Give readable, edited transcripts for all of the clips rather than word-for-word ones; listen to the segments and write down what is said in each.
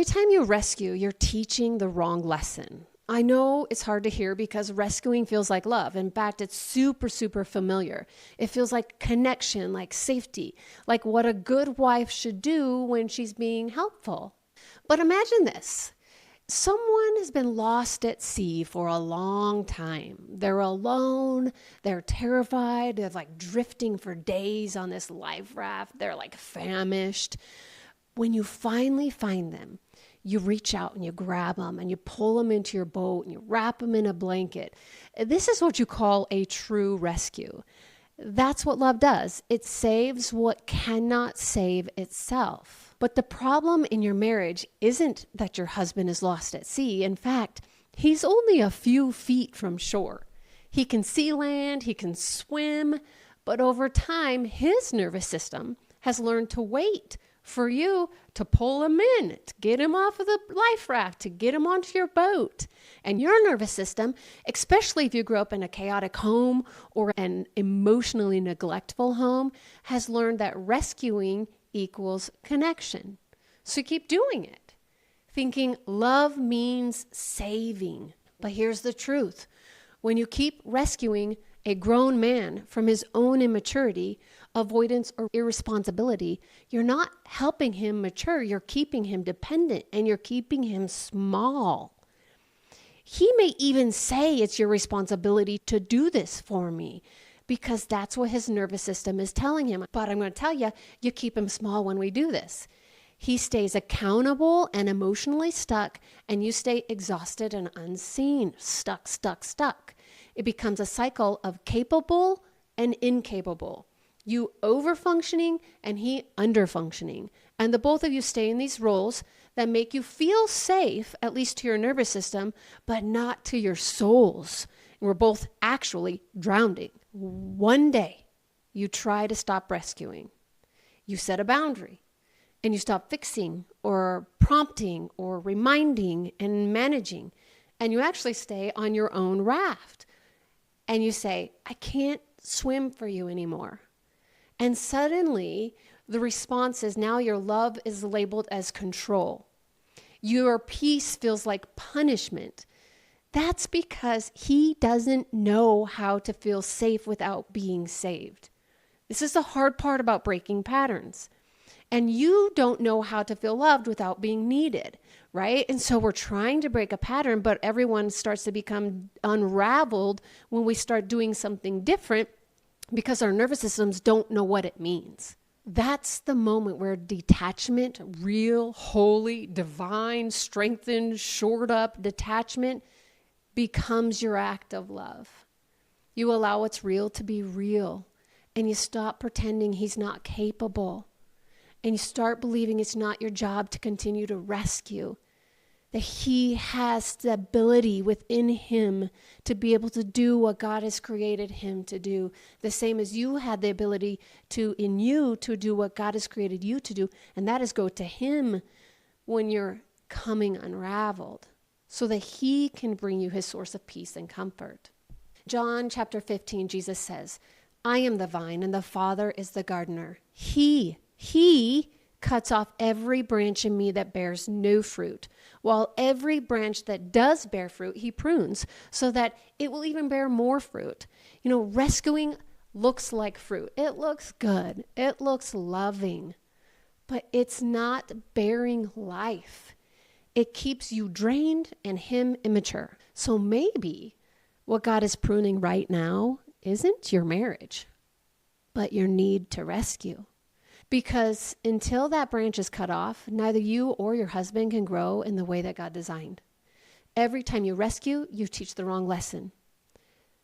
Every time you rescue, you're teaching the wrong lesson. I know it's hard to hear because rescuing feels like love. In fact, it's super, super familiar. It feels like connection, like safety, like what a good wife should do when she's being helpful. But imagine this. Someone has been lost at sea for a long time. They're alone. They're terrified. They're like drifting for days on this life raft. They're like famished. When you finally find them, you reach out and you grab them and you pull them into your boat and you wrap them in a blanket. This is what you call a true rescue. That's what love does. It saves what cannot save itself. But the problem in your marriage isn't that your husband is lost at sea. In fact, he's only a few feet from shore. He can see land, he can swim, but over time, his nervous system has learned to wait for you to pull him in, to get him off of the life raft, to get him onto your boat. And your nervous system, especially if you grew up in a chaotic home or an emotionally neglectful home, has learned that rescuing equals connection. So you keep doing it, thinking love means saving. But here's the truth. When you keep rescuing a grown man from his own immaturity, avoidance, or irresponsibility, you're not helping him mature. You're keeping him dependent and you're keeping him small. He may even say it's your responsibility to do this for me because that's what his nervous system is telling him. But I'm going to tell you, you keep him small when we do this. He stays accountable and emotionally stuck, and you stay exhausted and unseen, stuck. It becomes a cycle of capable and incapable. You overfunctioning and he underfunctioning. And the both of you stay in these roles that make you feel safe, at least to your nervous system, but not to your souls. And we're both actually drowning. One day, you try to stop rescuing. You set a boundary and you stop fixing or prompting or reminding and managing. And you actually stay on your own raft. And you say, I can't swim for you anymore. And suddenly, the response is now your love is labeled as control. Your peace feels like punishment. That's because he doesn't know how to feel safe without being saved. This is the hard part about breaking patterns. And you don't know how to feel loved without being needed, right? And so we're trying to break a pattern, but everyone starts to become unraveled when we start doing something different because our nervous systems don't know what it means. That's the moment where detachment, real, holy, divine, strengthened, shored up detachment becomes your act of love. You allow what's real to be real, and you stop pretending he's not capable. And you start believing it's not your job to continue to rescue, that he has the ability within him to be able to do what God has created him to do, the same as you had the ability in you to do what God has created you to do, and that is go to him when you're coming unraveled, so that he can bring you his source of peace and comfort. John chapter 15, Jesus says, I am the vine and the Father is the gardener. He cuts off every branch in me that bears no fruit, while every branch that does bear fruit, he prunes so that it will even bear more fruit. You know, rescuing looks like fruit. It looks good. It looks loving, but it's not bearing life. It keeps you drained and him immature. So maybe what God is pruning right now isn't your marriage, but your need to rescue. Because until that branch is cut off, neither you or your husband can grow in the way that God designed. Every time you rescue, you teach the wrong lesson.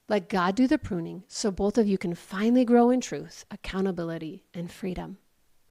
Let God do the pruning so both of you can finally grow in truth, accountability, and freedom.